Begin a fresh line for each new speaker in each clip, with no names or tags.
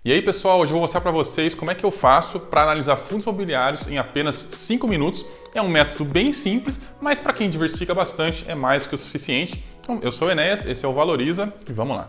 E aí, pessoal, hoje eu vou mostrar para vocês como é que eu faço para analisar fundos imobiliários em apenas 5 minutos. É um método bem simples, mas para quem diversifica bastante é mais que o suficiente. Então, eu sou o Enéas, esse é o Valoriza e vamos lá.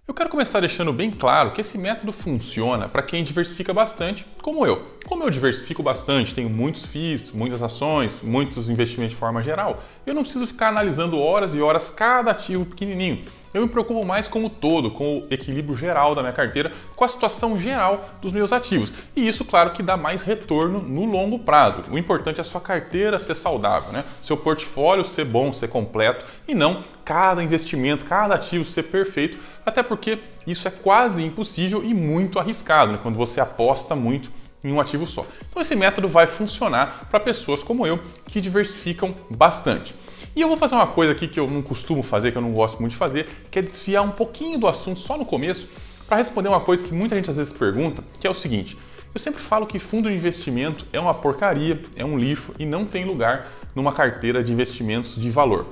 Eu quero começar deixando bem claro que esse método funciona para quem diversifica bastante, como eu. Como eu diversifico bastante, tenho muitos FIIs, muitas ações, muitos investimentos de forma geral, eu não preciso ficar analisando horas e horas cada ativo pequenininho. Eu me preocupo mais com o todo, com o equilíbrio geral da minha carteira, com a situação geral dos meus ativos. E isso, claro, que dá mais retorno no longo prazo. O importante é a sua carteira ser saudável, né? Seu portfólio ser bom, ser completo e não cada investimento, cada ativo ser perfeito, até porque isso é quase impossível e muito arriscado, né? Quando você aposta muito em um ativo só. Então esse método vai funcionar para pessoas como eu que diversificam bastante. E eu vou fazer uma coisa aqui que eu não costumo fazer, que eu não gosto muito de fazer, que é desviar um pouquinho do assunto só no começo para responder uma coisa que muita gente às vezes pergunta, que é o seguinte: eu sempre falo que fundo de investimento é uma porcaria, é um lixo e não tem lugar numa carteira de investimentos de valor.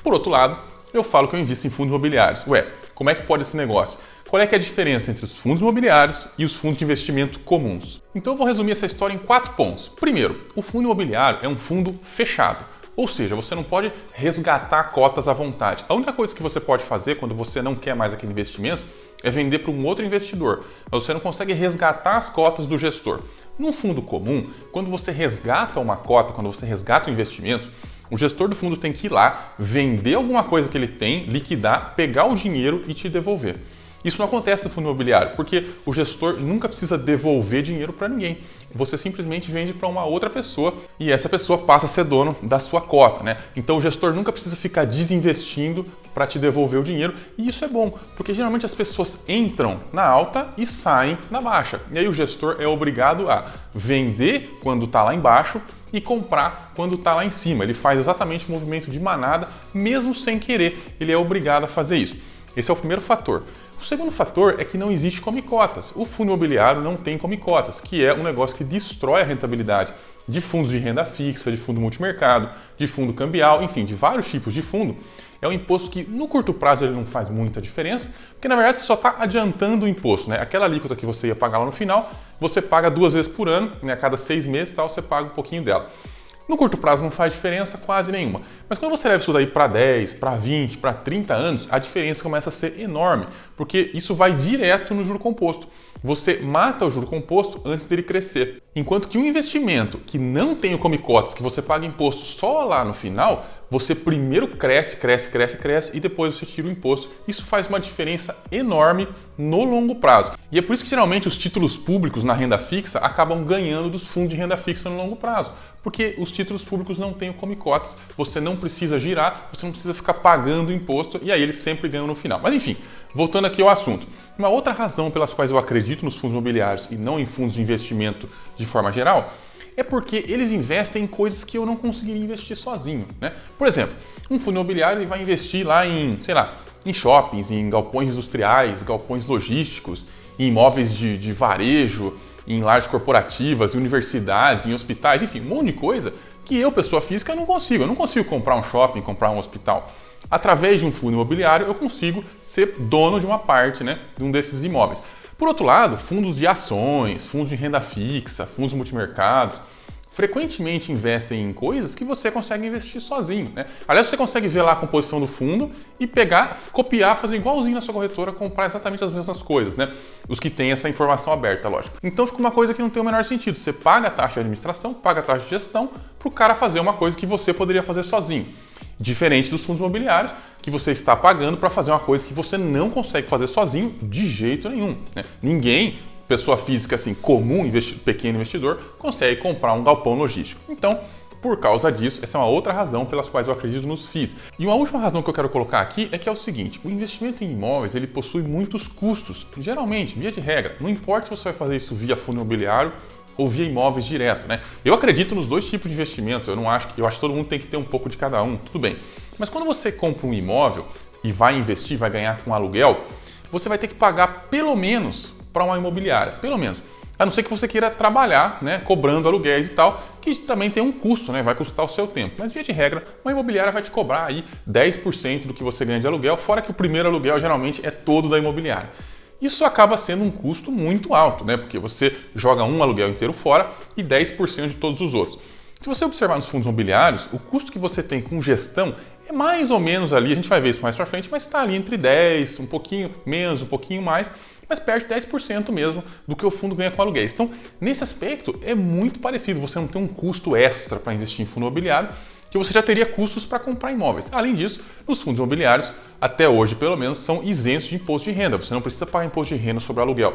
Por outro lado, eu falo que eu invisto em fundos imobiliários. Ué, como é que pode esse negócio? Qual é que é a diferença entre os fundos imobiliários e os fundos de investimento comuns? Então eu vou resumir essa história em 4 pontos. Primeiro, o fundo imobiliário é um fundo fechado. Ou seja, você não pode resgatar cotas à vontade. A única coisa que você pode fazer quando você não quer mais aquele investimento é vender para um outro investidor. Você não consegue resgatar as cotas do gestor. Num fundo comum, quando você resgata uma cota, quando você resgata um investimento, o gestor do fundo tem que ir lá, vender alguma coisa que ele tem, liquidar, pegar o dinheiro e te devolver. Isso não acontece no fundo imobiliário, porque o gestor nunca precisa devolver dinheiro para ninguém. Você simplesmente vende para uma outra pessoa e essa pessoa passa a ser dono da sua cota, né? Então o gestor nunca precisa ficar desinvestindo para te devolver o dinheiro, e isso é bom, porque geralmente as pessoas entram na alta e saem na baixa. E aí o gestor é obrigado a vender quando está lá embaixo e comprar quando está lá em cima. Ele faz exatamente o movimento de manada, mesmo sem querer. Ele é obrigado a fazer isso. Esse é o primeiro fator. O segundo fator é que não existe come-cotas. O fundo imobiliário não tem come-cotas, que é um negócio que destrói a rentabilidade de fundos de renda fixa, de fundo multimercado, de fundo cambial, enfim, de vários tipos de fundo. É um imposto que no curto prazo ele não faz muita diferença, porque na verdade você só está adiantando o imposto, né? Aquela alíquota que você ia pagar lá no final, você paga 2 vezes por ano, né? A cada 6 meses tal, você paga um pouquinho dela. No curto prazo não faz diferença quase nenhuma, mas quando você leva isso daí para 10, para 20, para 30 anos, a diferença começa a ser enorme, porque isso vai direto no juro composto. Você mata o juro composto antes dele crescer. Enquanto que um investimento que não tem o come-cotas, que você paga imposto só lá no final, você primeiro cresce e depois você tira o imposto. Isso faz uma diferença enorme no longo prazo. E é por isso que geralmente os títulos públicos na renda fixa acabam ganhando dos fundos de renda fixa no longo prazo, porque os títulos públicos não têm o come-cotas, você não precisa girar, você não precisa ficar pagando imposto e aí eles sempre ganham no final. Mas enfim, voltando aqui ao assunto. Uma outra razão pelas quais eu acredito nos fundos imobiliários e não em fundos de investimento de forma geral é porque eles investem em coisas que eu não conseguiria investir sozinho, né? Por exemplo, um fundo imobiliário ele vai investir lá em, sei lá, em shoppings, em galpões industriais, galpões logísticos, em imóveis de varejo, em lajes corporativas, em universidades, em hospitais, enfim, um monte de coisa que eu, pessoa física, não consigo. Eu não consigo comprar um shopping, comprar um hospital. Através de um fundo imobiliário, eu consigo ser dono de uma parte, né, de um desses imóveis. Por outro lado, fundos de ações, fundos de renda fixa, fundos multimercados, frequentemente investem em coisas que você consegue investir sozinho, né? Aliás, você consegue ver lá a composição do fundo e pegar, copiar, fazer igualzinho na sua corretora, comprar exatamente as mesmas coisas, né? Os que têm essa informação aberta, lógico. Então fica uma coisa que não tem o menor sentido. Você paga a taxa de administração, paga a taxa de gestão para o cara fazer uma coisa que você poderia fazer sozinho. Diferente dos fundos imobiliários, que você está pagando para fazer uma coisa que você não consegue fazer sozinho de jeito nenhum, né? Ninguém, pessoa física assim, comum, pequeno investidor, consegue comprar um galpão logístico. Então, por causa disso, essa é uma outra razão pelas quais eu acredito nos FIIs. E uma última razão que eu quero colocar aqui é que é o seguinte: o investimento em imóveis ele possui muitos custos. Geralmente, via de regra, não importa se você vai fazer isso via fundo imobiliário ou via imóveis direto, né? Eu acredito nos dois tipos de investimento, eu acho que todo mundo tem que ter um pouco de cada um, tudo bem. Mas quando você compra um imóvel e vai investir, vai ganhar com aluguel, você vai ter que pagar pelo menos para uma imobiliária, pelo menos A não ser que você queira trabalhar, né, cobrando aluguéis e tal, que também tem um custo, né, vai custar o seu tempo. Mas via de regra, uma imobiliária vai te cobrar aí 10% do que você ganha de aluguel, fora que o primeiro aluguel geralmente é todo da imobiliária. Isso acaba sendo um custo muito alto, né? Porque você joga um aluguel inteiro fora e 10% de todos os outros. Se você observar nos fundos imobiliários, o custo que você tem com gestão é mais ou menos ali, a gente vai ver isso mais pra frente, mas está ali entre 10, um pouquinho menos, um pouquinho mais, mas perto de 10% mesmo do que o fundo ganha com aluguéis. Então, nesse aspecto, é muito parecido. Você não tem um custo extra para investir em fundo imobiliário, que você já teria custos para comprar imóveis. Além disso, os fundos imobiliários, até hoje pelo menos, são isentos de imposto de renda. Você não precisa pagar imposto de renda sobre o aluguel.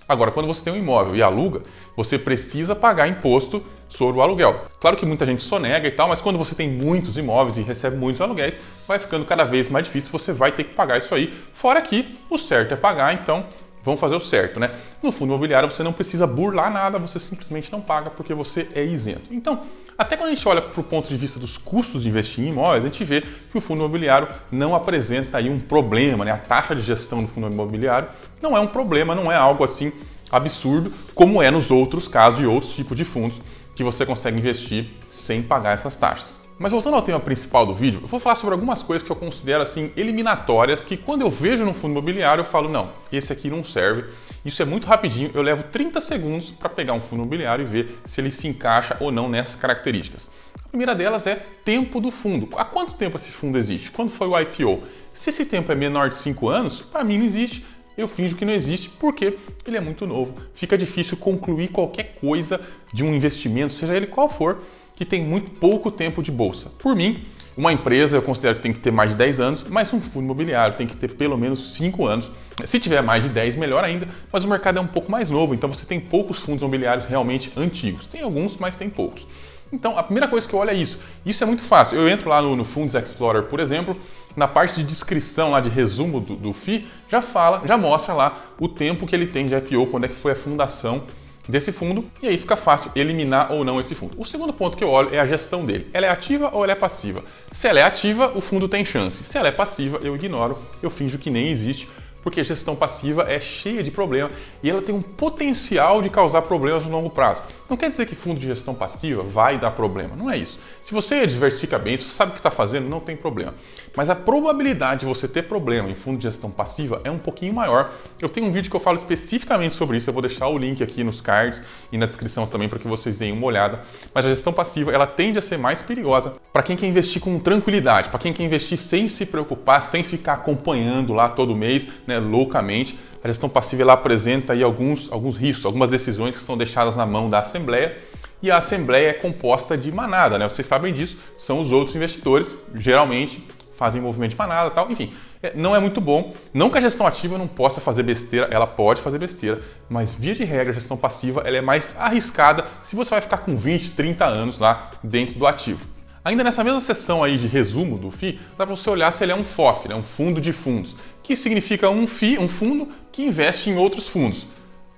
Agora, quando você tem um imóvel e aluga, você precisa pagar imposto sobre o aluguel. Claro que muita gente sonega e tal, mas quando você tem muitos imóveis e recebe muitos aluguéis, vai ficando cada vez mais difícil, você vai ter que pagar isso aí. Fora que o certo é pagar, então vamos fazer o certo, né? No fundo imobiliário você não precisa burlar nada, você simplesmente não paga porque você é isento. Então, até quando a gente olha para o ponto de vista dos custos de investir em imóveis, a gente vê que o fundo imobiliário não apresenta aí um problema, né? A taxa de gestão do fundo imobiliário não é um problema, não é algo assim absurdo, como é nos outros casos e outros tipos de fundos que você consegue investir sem pagar essas taxas. Mas voltando ao tema principal do vídeo, eu vou falar sobre algumas coisas que eu considero assim eliminatórias, que quando eu vejo no fundo imobiliário eu falo, não, esse aqui não serve. Isso é muito rapidinho, eu levo 30 segundos para pegar um fundo imobiliário e ver se ele se encaixa ou não nessas características. A primeira delas é tempo do fundo. Há quanto tempo esse fundo existe? Quando foi o IPO? Se esse tempo é menor de 5 anos, para mim não existe. Eu finjo que não existe porque ele é muito novo. Fica difícil concluir qualquer coisa de um investimento, seja ele qual for, que tem muito pouco tempo de bolsa. Por mim, uma empresa eu considero que tem que ter mais de 10 anos, mas um fundo imobiliário tem que ter pelo menos 5 anos. Se tiver mais de 10, melhor ainda, mas o mercado é um pouco mais novo, então você tem poucos fundos imobiliários realmente antigos. Tem alguns, mas tem poucos. Então, a primeira coisa que eu olho é isso. Isso é muito fácil. Eu entro lá no Funds Explorer, por exemplo, na parte de descrição, lá de resumo do FII, já mostra lá o tempo que ele tem de IPO, quando é que foi a fundação desse fundo, e aí fica fácil eliminar ou não esse fundo. O segundo ponto que eu olho é a gestão dele. Ela é ativa ou ela é passiva? Se ela é ativa, o fundo tem chance. Se ela é passiva, eu ignoro, eu finjo que nem existe, porque a gestão passiva é cheia de problema e ela tem um potencial de causar problemas no longo prazo. Não quer dizer que fundo de gestão passiva vai dar problema, não é isso. Se você diversifica bem, se você sabe o que está fazendo, não tem problema. Mas a probabilidade de você ter problema em fundo de gestão passiva é um pouquinho maior. Eu tenho um vídeo que eu falo especificamente sobre isso, eu vou deixar o link aqui nos cards e na descrição também para que vocês deem uma olhada. Mas a gestão passiva, ela tende a ser mais perigosa para quem quer investir com tranquilidade, para quem quer investir sem se preocupar, sem ficar acompanhando lá todo mês, né, loucamente. A gestão passiva ela apresenta aí alguns riscos, algumas decisões que são deixadas na mão da Assembleia, e a Assembleia é composta de manada, né? Vocês sabem disso, são os outros investidores, geralmente fazem movimento de manada e tal, enfim, não é muito bom. Não que a gestão ativa não possa fazer besteira, ela pode fazer besteira, mas via de regra a gestão passiva ela é mais arriscada se você vai ficar com 20, 30 anos lá dentro do ativo. Ainda nessa mesma seção aí de resumo do FII, dá para você olhar se ele é um FOF, né? Um fundo de fundos, que significa um FII, um fundo que investe em outros fundos.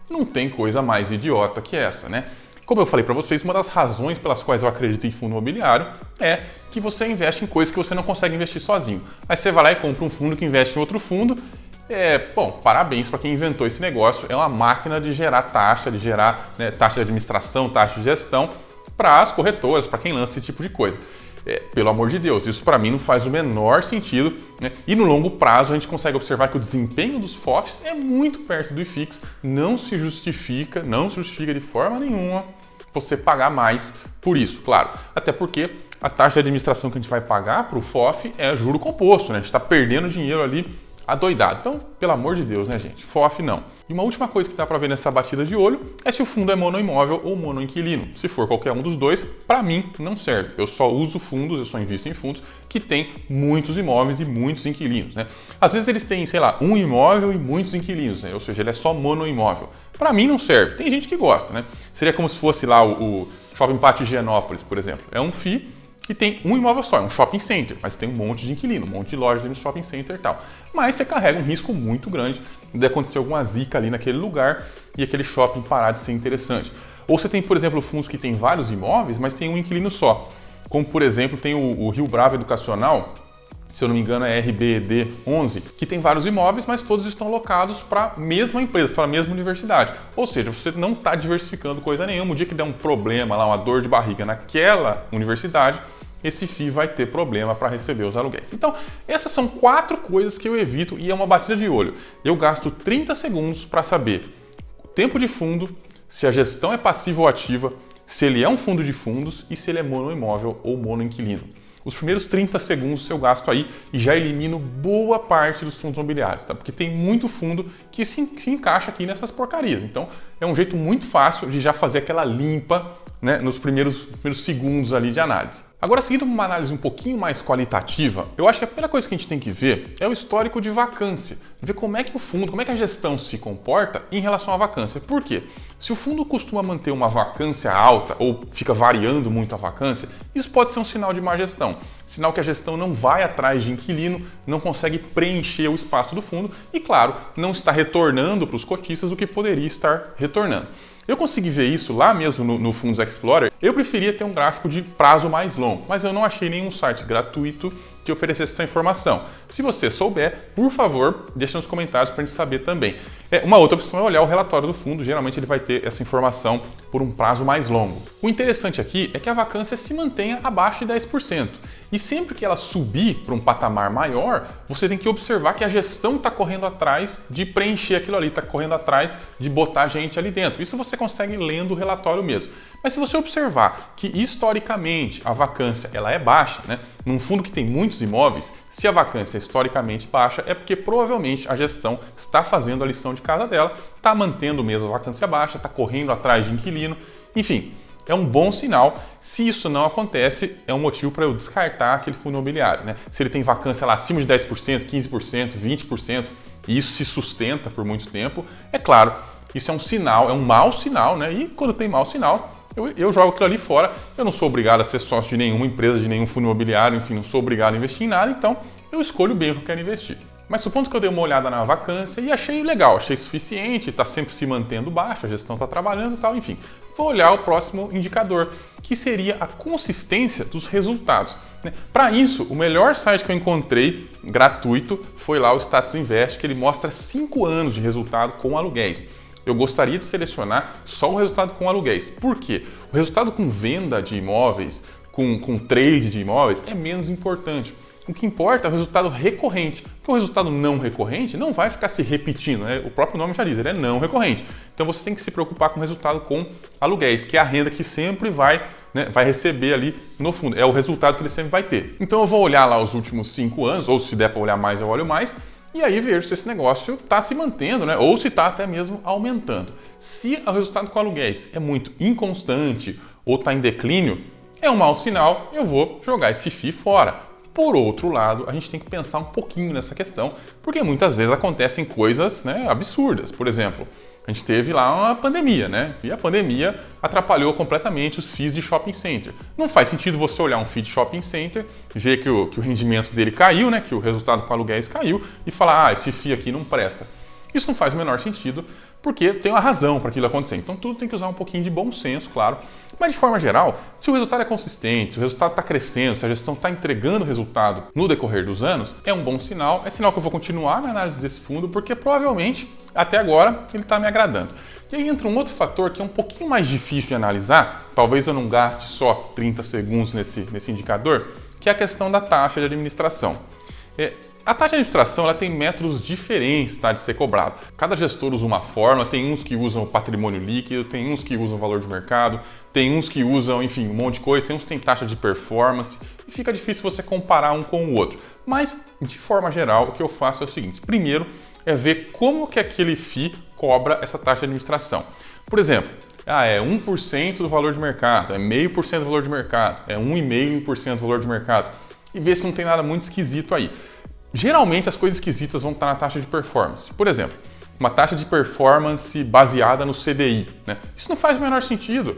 Não tem coisa mais idiota que essa, né? Como eu falei para vocês, uma das razões pelas quais eu acredito em fundo imobiliário é que você investe em coisas que você não consegue investir sozinho. Aí você vai lá e compra um fundo que investe em outro fundo. Bom, parabéns para quem inventou esse negócio. É uma máquina de gerar taxa, né, taxa de administração, taxa de gestão para as corretoras, para quem lança esse tipo de coisa. Pelo amor de Deus, isso para mim não faz o menor sentido, né? E no longo prazo a gente consegue observar que o desempenho dos FOFs é muito perto do IFIX, não se justifica de forma nenhuma você pagar mais por isso, claro. Até porque a taxa de administração que a gente vai pagar para o FOF é juro composto, né? A gente está perdendo dinheiro ali adoidado. Então, pelo amor de Deus, né, gente? FOF não. E uma última coisa que dá para ver nessa batida de olho é se o fundo é monoimóvel ou monoinquilino. Se for qualquer um dos dois, para mim não serve. Eu só uso fundos, eu só invisto em fundos que tem muitos imóveis e muitos inquilinos, né? Às vezes eles têm, sei lá, um imóvel e muitos inquilinos, né? Ou seja, ele é só monoimóvel. Para mim não serve. Tem gente que gosta, né? Seria como se fosse lá o Shopping Pátio Higienópolis, por exemplo. É um FII que tem um imóvel só, é um shopping center, mas tem um monte de inquilino, um monte de lojas dentro do shopping center e tal. Mas você carrega um risco muito grande de acontecer alguma zica ali naquele lugar e aquele shopping parar de ser interessante. Ou você tem, por exemplo, fundos que tem vários imóveis, mas tem um inquilino só. Como, por exemplo, tem o Rio Bravo Educacional, se eu não me engano é RBD11, que tem vários imóveis, mas todos estão alocados para a mesma empresa, para a mesma universidade. Ou seja, você não está diversificando coisa nenhuma. O dia que der um problema lá, uma dor de barriga naquela universidade, esse FII vai ter problema para receber os aluguéis. Então, essas são 4 coisas que eu evito e é uma batida de olho. Eu gasto 30 segundos para saber o tempo de fundo, se a gestão é passiva ou ativa, se ele é um fundo de fundos e se ele é monoimóvel ou monoinquilino. Os primeiros 30 segundos eu gasto aí e já elimino boa parte dos fundos imobiliários, tá? Porque tem muito fundo que se encaixa aqui nessas porcarias. Então, é um jeito muito fácil de já fazer aquela limpa, né, nos primeiros segundos ali de análise. Agora, seguindo uma análise um pouquinho mais qualitativa, eu acho que a primeira coisa que a gente tem que ver é o histórico de vacância. Ver como é que o fundo, como é que a gestão se comporta em relação à vacância. Por quê? Se o fundo costuma manter uma vacância alta ou fica variando muito a vacância, isso pode ser um sinal de má gestão. Sinal que a gestão não vai atrás de inquilino, não consegue preencher o espaço do fundo e, claro, não está retornando para os cotistas o que poderia estar retornando. Eu consegui ver isso lá mesmo no Fundos Explorer. Eu preferia ter um gráfico de prazo mais longo, mas eu não achei nenhum site gratuito que oferecesse essa informação. Se você souber, por favor, deixe nos comentários para a gente saber também. Uma outra opção é olhar o relatório do fundo, geralmente ele vai ter essa informação por um prazo mais longo. O interessante aqui é que a vacância se mantenha abaixo de 10%. E sempre que ela subir para um patamar maior, você tem que observar que a gestão está correndo atrás de preencher aquilo ali, está correndo atrás de botar gente ali dentro. Isso você consegue lendo o relatório mesmo. Mas se você observar que historicamente a vacância ela é baixa, né? Num fundo que tem muitos imóveis, se a vacância é historicamente baixa, é porque provavelmente a gestão está fazendo a lição de casa dela, está mantendo mesmo a vacância baixa, está correndo atrás de inquilino, enfim, é um bom sinal. Se isso não acontece, é um motivo para eu descartar aquele fundo imobiliário, né? Se ele tem vacância lá acima de 10%, 15%, 20%, e isso se sustenta por muito tempo, é claro, isso é um sinal, é um mau sinal, né? E quando tem mau sinal, eu jogo aquilo ali fora. Eu não sou obrigado a ser sócio de nenhuma empresa, de nenhum fundo imobiliário, enfim, não sou obrigado a investir em nada, então eu escolho bem o que eu quero investir. Mas supondo que eu dei uma olhada na vacância e achei legal, achei suficiente, está sempre se mantendo baixo, a gestão está trabalhando e tal, enfim. Vou olhar o próximo indicador, que seria a consistência dos resultados. Para isso, o melhor site que eu encontrei gratuito foi lá o Status Invest, que ele mostra 5 anos de resultado com aluguéis. Eu gostaria de selecionar só o resultado com aluguéis. Por quê? O resultado com venda de imóveis, com trade de imóveis, é menos importante. O que importa é o resultado recorrente, porque o resultado não recorrente não vai ficar se repetindo, né? O próprio nome já diz, ele é não recorrente. Então você tem que se preocupar com o resultado com aluguéis, que é a renda que sempre vai receber ali no fundo, é o resultado que ele sempre vai ter. Então eu vou olhar lá os últimos 5 anos, ou se der para olhar mais, eu olho mais, e aí vejo se esse negócio está se mantendo, né? Ou se está até mesmo aumentando. Se o resultado com aluguéis é muito inconstante ou está em declínio, é um mau sinal, eu vou jogar esse FII fora. Por outro lado, a gente tem que pensar um pouquinho nessa questão, porque muitas vezes acontecem coisas, né, absurdas. Por exemplo, a gente teve lá uma pandemia, né? E a pandemia atrapalhou completamente os FIIs de shopping center. Não faz sentido você olhar um FII de shopping center, ver que o rendimento dele caiu, né, que o resultado com aluguéis caiu, e falar, esse FII aqui não presta. Isso não faz o menor sentido, porque tem uma razão para aquilo acontecer. Então tudo tem que usar um pouquinho de bom senso, claro. Mas de forma geral, se o resultado é consistente, se o resultado está crescendo, se a gestão está entregando resultado no decorrer dos anos, é um bom sinal. É sinal que eu vou continuar a minha análise desse fundo, porque provavelmente, até agora, ele está me agradando. E aí entra um outro fator que é um pouquinho mais difícil de analisar, talvez eu não gaste só 30 segundos nesse indicador, que é a questão da taxa de administração. A taxa de administração ela tem métodos diferentes, tá, de ser cobrado. Cada gestor usa uma forma, tem uns que usam o patrimônio líquido, tem uns que usam o valor de mercado, tem uns que usam, enfim, um monte de coisa, tem uns que tem taxa de performance, e fica difícil você comparar um com o outro. Mas, de forma geral, o que eu faço é o seguinte: primeiro é ver como que aquele FII cobra essa taxa de administração. Por exemplo, é 1% do valor de mercado, é 0,5% do valor de mercado, é 1,5% do valor de mercado, e ver se não tem nada muito esquisito aí. Geralmente as coisas esquisitas vão estar na taxa de performance. Por exemplo, uma taxa de performance baseada no CDI, né? Isso não faz o menor sentido.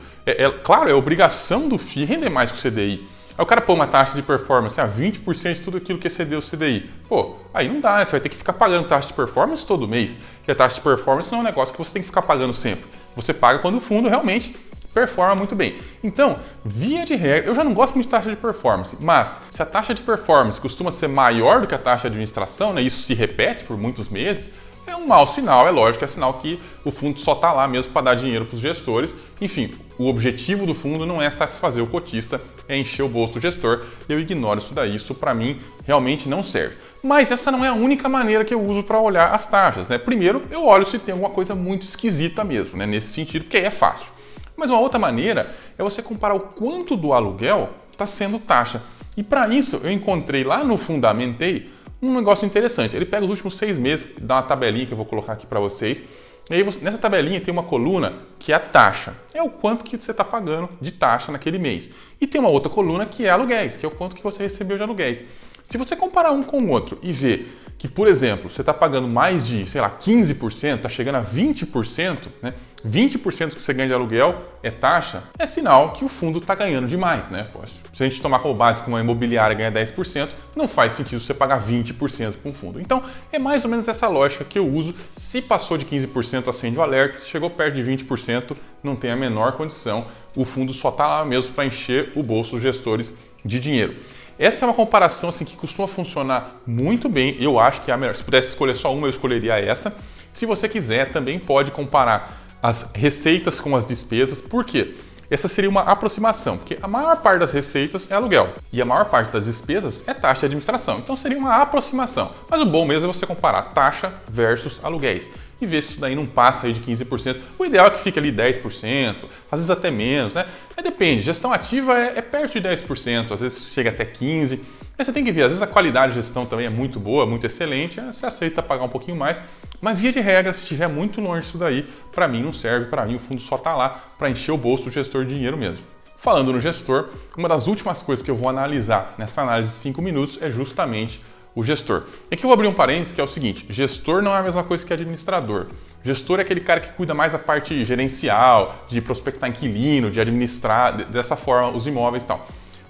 Claro, é obrigação do FII render mais que o CDI. Aí o cara põe uma taxa de performance a 20% de tudo aquilo que excedeu o CDI. Pô, aí não dá, né? Você vai ter que ficar pagando taxa de performance todo mês. E a taxa de performance não é um negócio que você tem que ficar pagando sempre. Você paga quando o fundo realmente performa muito bem. Então, via de regra, eu já não gosto muito de taxa de performance, mas se a taxa de performance costuma ser maior do que a taxa de administração, né, isso se repete por muitos meses, é um mau sinal, é lógico, é sinal que o fundo só está lá mesmo para dar dinheiro para os gestores. Enfim, o objetivo do fundo não é satisfazer o cotista, é encher o bolso do gestor. Eu ignoro isso daí, isso para mim realmente não serve. Mas essa não é a única maneira que eu uso para olhar as taxas, né? Primeiro, eu olho se tem alguma coisa muito esquisita mesmo, né? Nesse sentido, porque aí é fácil. Mas uma outra maneira é você comparar o quanto do aluguel está sendo taxa. E para isso, eu encontrei lá no Fundamentei um negócio interessante. Ele pega os últimos 6 meses, dá uma tabelinha que eu vou colocar aqui para vocês. E aí nessa tabelinha tem uma coluna que é a taxa. É o quanto que você está pagando de taxa naquele mês. E tem uma outra coluna que é aluguéis, que é o quanto que você recebeu de aluguéis. Se você comparar um com o outro e ver que, por exemplo, você está pagando mais de, sei lá, 15%, está chegando a 20%, né? 20% que você ganha de aluguel é taxa, é sinal que o fundo está ganhando demais, né? Poxa, se a gente tomar como base que uma imobiliária ganha 10%, não faz sentido você pagar 20% com o fundo. Então, é mais ou menos essa lógica que eu uso. Se passou de 15%, acende o alerta. Se chegou perto de 20%, não tem a menor condição. O fundo só está lá mesmo para encher o bolso dos gestores de dinheiro. Essa é uma comparação assim, que costuma funcionar muito bem. Eu acho que é a melhor. Se pudesse escolher só uma, eu escolheria essa. Se você quiser, também pode comparar as receitas com as despesas. Por quê? Essa seria uma aproximação, porque a maior parte das receitas é aluguel e a maior parte das despesas é taxa de administração. Então seria uma aproximação. Mas o bom mesmo é você comparar taxa versus aluguéis e ver se isso daí não passa aí de 15%. O ideal é que fique ali 10%, às vezes até menos, né? Depende, gestão ativa é perto de 10%, às vezes chega até 15%. Aí você tem que ver, às vezes a qualidade de gestão também é muito boa, muito excelente, você aceita pagar um pouquinho mais, mas via de regra, se estiver muito longe disso daí, para mim não serve, para mim o fundo só está lá para encher o bolso do gestor de dinheiro mesmo. Falando no gestor, uma das últimas coisas que eu vou analisar nessa análise de 5 minutos é justamente o gestor. E aqui eu vou abrir um parênteses que é o seguinte, gestor não é a mesma coisa que administrador. Gestor é aquele cara que cuida mais da parte gerencial, de prospectar inquilino, de administrar dessa forma os imóveis e tal.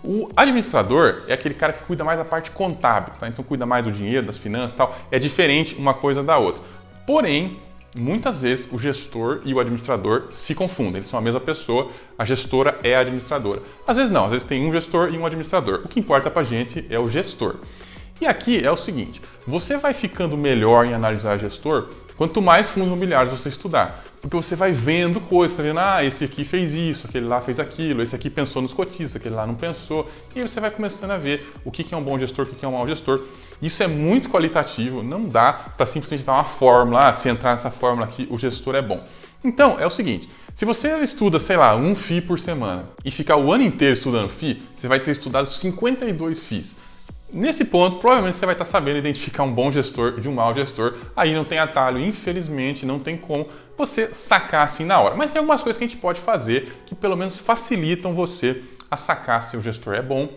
O administrador é aquele cara que cuida mais da parte contábil, tá? Então cuida mais do dinheiro, das finanças e tal. É diferente uma coisa da outra. Porém, muitas vezes o gestor e o administrador se confundem. Eles são a mesma pessoa, a gestora é a administradora. Às vezes não, às vezes tem um gestor e um administrador. O que importa pra gente é o gestor. E aqui é o seguinte, você vai ficando melhor em analisar gestor quanto mais fundos imobiliários você estudar. Porque você vai vendo coisas, tá vendo? Esse aqui fez isso, aquele lá fez aquilo, esse aqui pensou nos cotistas, aquele lá não pensou. E aí você vai começando a ver o que é um bom gestor, o que é um mau gestor. Isso é muito qualitativo, não dá para simplesmente dar uma fórmula, se entrar nessa fórmula aqui, o gestor é bom. Então, é o seguinte, se você estuda, sei lá, um FII por semana e ficar o ano inteiro estudando FII, você vai ter estudado 52 FIIs. Nesse ponto, provavelmente você vai estar sabendo identificar um bom gestor de um mau gestor. Aí não tem atalho, infelizmente, não tem como você sacar assim na hora. Mas tem algumas coisas que a gente pode fazer que pelo menos facilitam você a sacar se o gestor é bom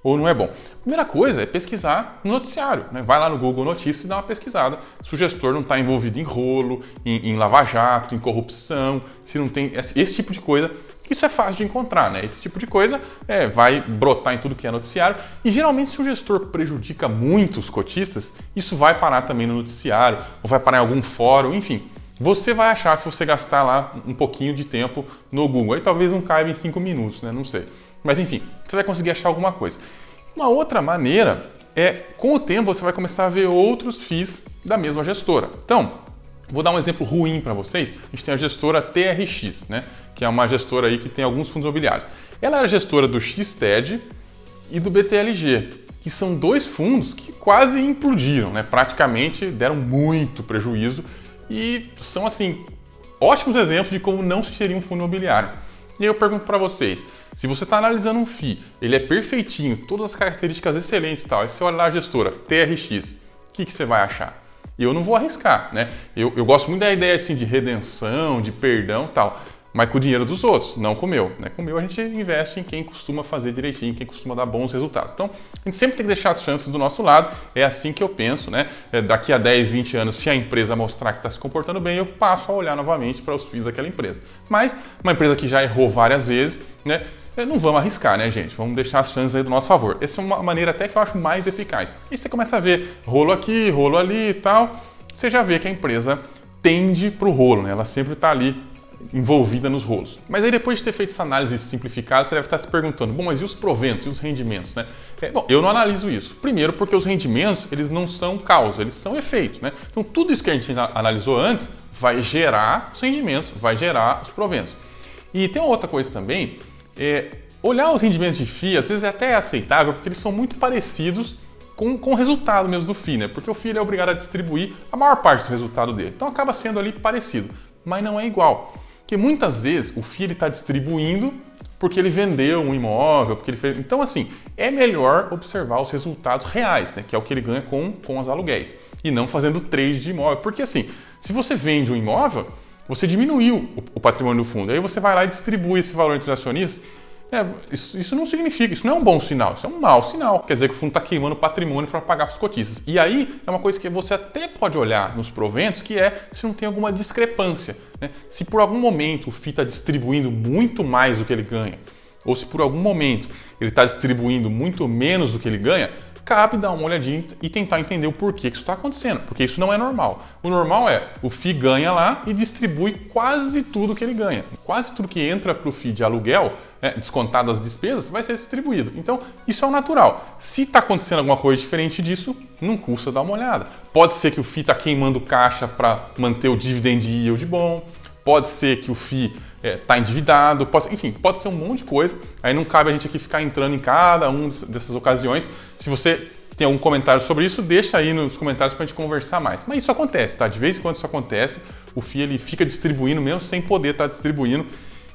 ou não é bom. Primeira coisa é pesquisar no noticiário, né? Vai lá no Google Notícias e dá uma pesquisada se o gestor não está envolvido em rolo, em lava-jato, em corrupção, se não tem esse tipo de coisa. Isso é fácil de encontrar, né? Esse tipo de coisa vai brotar em tudo que é noticiário e geralmente se o gestor prejudica muito os cotistas, isso vai parar também no noticiário ou vai parar em algum fórum, enfim. Você vai achar se você gastar lá um pouquinho de tempo no Google. Aí talvez não caiba em 5 minutos, né? Não sei. Mas enfim, você vai conseguir achar alguma coisa. Uma outra maneira é, com o tempo, você vai começar a ver outros FIIs da mesma gestora. Então, vou dar um exemplo ruim para vocês. A gente tem a gestora TRX, né? Que é uma gestora aí que tem alguns fundos imobiliários. Ela era gestora do XTED e do BTLG, que são dois fundos que quase implodiram, né? Praticamente deram muito prejuízo e são, assim, ótimos exemplos de como não se gerir um fundo imobiliário. E aí eu pergunto para vocês, se você está analisando um FII, ele é perfeitinho, todas as características excelentes e tal, e você olha lá a gestora, TRX, o que você vai achar? Eu não vou arriscar, né? Eu gosto muito da ideia assim, de redenção, de perdão e tal, mas com o dinheiro dos outros, não com o meu. Né? Com o meu a gente investe em quem costuma fazer direitinho, quem costuma dar bons resultados. Então, a gente sempre tem que deixar as chances do nosso lado, é assim que eu penso, né? Daqui a 10, 20 anos, se a empresa mostrar que está se comportando bem, eu passo a olhar novamente para os FIIs daquela empresa. Mas, uma empresa que já errou várias vezes, né? Não vamos arriscar, né, gente? Vamos deixar as chances aí do nosso favor. Essa é uma maneira até que eu acho mais eficaz. E você começa a ver rolo aqui, rolo ali e tal, você já vê que a empresa tende para o rolo, né? Ela sempre está ali envolvida nos rolos. Mas aí depois de ter feito essa análise simplificada, você deve estar se perguntando, bom, mas e os proventos, e os rendimentos, né? Bom, eu não analiso isso. Primeiro porque os rendimentos, eles não são causa, eles são efeito, né? Então tudo isso que a gente analisou antes vai gerar os rendimentos, vai gerar os proventos. E tem uma outra coisa também, olhar os rendimentos de FII, às vezes é até aceitável, porque eles são muito parecidos com o resultado mesmo do FII, né? Porque o FII é obrigado a distribuir a maior parte do resultado dele. Então acaba sendo ali parecido, mas não é igual. Porque muitas vezes o FII está distribuindo porque ele vendeu um imóvel, porque ele fez... Então, assim, é melhor observar os resultados reais, né? Que é o que ele ganha com os aluguéis. E não fazendo trade de imóvel. Porque, assim, se você vende um imóvel, você diminuiu o patrimônio do fundo. Aí você vai lá e distribui esse valor entre os acionistas. Isso não significa, isso não é um bom sinal, isso é um mau sinal. Quer dizer que o fundo está queimando patrimônio para pagar para os cotistas. E aí é uma coisa que você até pode olhar nos proventos, que é se não tem alguma discrepância, né? Se por algum momento o FII está distribuindo muito mais do que ele ganha, ou se por algum momento ele está distribuindo muito menos do que ele ganha, cabe dar uma olhadinha e tentar entender o porquê que isso está acontecendo, porque isso não é normal. O normal é o FII ganha lá e distribui quase tudo que ele ganha. Quase tudo que entra para o FII de aluguel, descontado as despesas, vai ser distribuído. Então, isso é o natural. Se está acontecendo alguma coisa diferente disso, não custa dar uma olhada. Pode ser que o FII está queimando caixa para manter o dividend yield bom, pode ser que o FII está endividado, pode ser um monte de coisa. Aí não cabe a gente aqui ficar entrando em cada uma dessas ocasiões. Se você tem algum comentário sobre isso, deixa aí nos comentários para a gente conversar mais. Mas isso acontece, tá? De vez em quando isso acontece, o FII ele fica distribuindo mesmo sem poder estar distribuindo.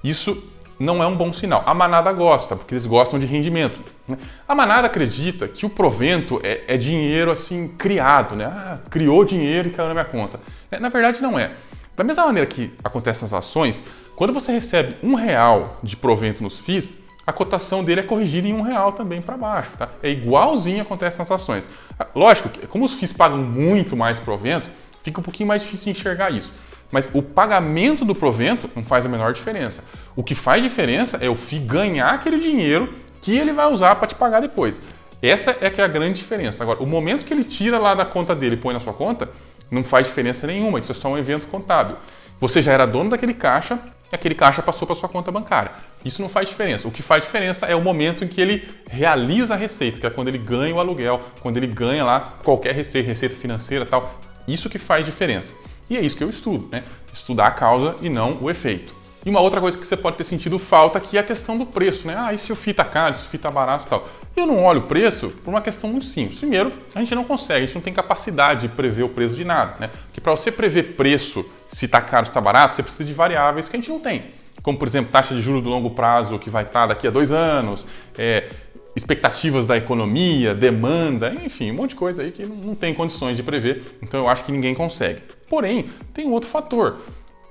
Isso não é um bom sinal. A manada gosta, porque eles gostam de rendimento, né? A manada acredita que o provento é dinheiro assim criado, né? Criou dinheiro e caiu na minha conta. Na verdade não é. Da mesma maneira que acontece nas ações, quando você recebe R$1 de provento nos FIIs, a cotação dele é corrigida em R$1 também para baixo, tá? É igualzinho acontece nas ações. Lógico que, como os FIIs pagam muito mais provento, fica um pouquinho mais difícil de enxergar isso. Mas o pagamento do provento não faz a menor diferença. O que faz diferença é o FII ganhar aquele dinheiro que ele vai usar para te pagar depois. Essa é que é a grande diferença. Agora, o momento que ele tira lá da conta dele e põe na sua conta, não faz diferença nenhuma. Isso é só um evento contábil. Você já era dono daquele caixa e aquele caixa passou para sua conta bancária. Isso não faz diferença. O que faz diferença é o momento em que ele realiza a receita, que é quando ele ganha o aluguel, quando ele ganha lá qualquer receita financeira e tal. Isso que faz diferença. E é isso que eu estudo, né? Estudar a causa e não o efeito. E uma outra coisa que você pode ter sentido falta aqui é a questão do preço, né? E se o FII tá caro, se o FII tá barato e tal. Eu não olho o preço por uma questão muito simples. Primeiro, a gente não consegue, a gente não tem capacidade de prever o preço de nada, né? Porque para você prever preço, se tá caro, se tá barato, você precisa de variáveis que a gente não tem. Como, por exemplo, taxa de juros do longo prazo que vai estar daqui a 2 anos, expectativas da economia, demanda, enfim, um monte de coisa aí que não tem condições de prever. Então eu acho que ninguém consegue. Porém, tem um outro fator.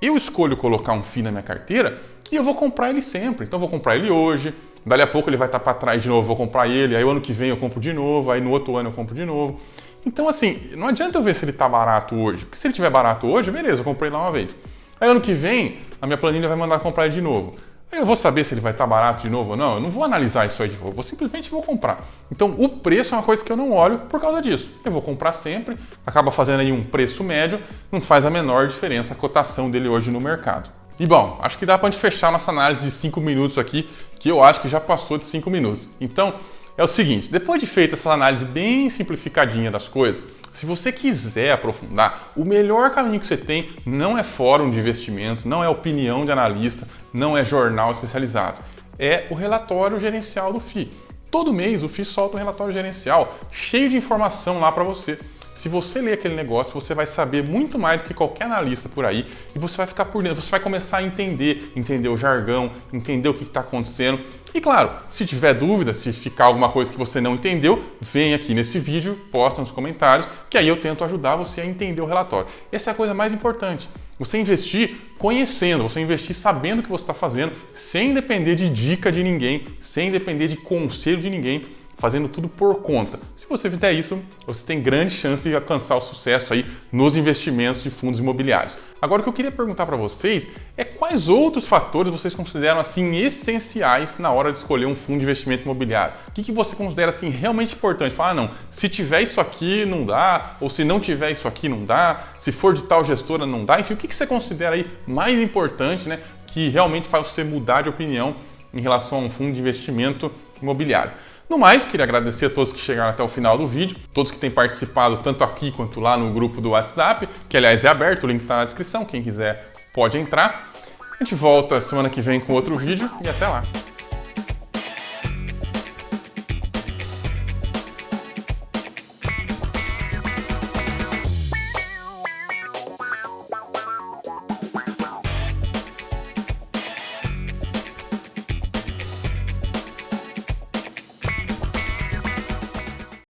Eu escolho colocar um FII na minha carteira e eu vou comprar ele sempre. Então eu vou comprar ele hoje, dali a pouco ele vai estar para trás de novo, eu vou comprar ele, aí o ano que vem eu compro de novo, aí no outro ano eu compro de novo. Então assim, não adianta eu ver se ele está barato hoje, porque se ele estiver barato hoje, beleza, eu comprei lá uma vez. Aí ano que vem, a minha planilha vai mandar comprar ele de novo. Aí eu vou saber se ele vai estar barato de novo ou não, eu não vou analisar isso aí de novo, eu vou simplesmente vou comprar. Então o preço é uma coisa que eu não olho por causa disso. Eu vou comprar sempre, acaba fazendo aí um preço médio, não faz a menor diferença a cotação dele hoje no mercado. E bom, acho que dá pra gente fechar nossa análise de 5 minutos aqui, que eu acho que já passou de 5 minutos. Então é o seguinte, depois de feita essa análise bem simplificadinha das coisas, se você quiser aprofundar, o melhor caminho que você tem não é fórum de investimento, não é opinião de analista, não é jornal especializado. É o relatório gerencial do FII. Todo mês o FII solta um relatório gerencial cheio de informação lá para você. Se você ler aquele negócio, você vai saber muito mais do que qualquer analista por aí e você vai ficar por dentro, você vai começar a entender o jargão, entender o que está acontecendo. E claro, se tiver dúvida, se ficar alguma coisa que você não entendeu, vem aqui nesse vídeo, posta nos comentários, que aí eu tento ajudar você a entender o relatório. Essa é a coisa mais importante. Você investir conhecendo, você investir sabendo o que você está fazendo, sem depender de dica de ninguém, sem depender de conselho de ninguém, fazendo tudo por conta. Se você fizer isso, você tem grande chance de alcançar o sucesso aí nos investimentos de fundos imobiliários. Agora, o que eu queria perguntar para vocês é quais outros fatores vocês consideram assim essenciais na hora de escolher um fundo de investimento imobiliário? O que você considera assim realmente importante? Fala, não, se tiver isso aqui não dá, ou se não tiver isso aqui não dá, se for de tal gestora não dá, enfim, o que você considera aí mais importante, né, que realmente faz você mudar de opinião em relação a um fundo de investimento imobiliário? No mais, queria agradecer a todos que chegaram até o final do vídeo, todos que têm participado tanto aqui quanto lá no grupo do WhatsApp, que aliás é aberto, o link está na descrição, quem quiser pode entrar. A gente volta semana que vem com outro vídeo e até lá!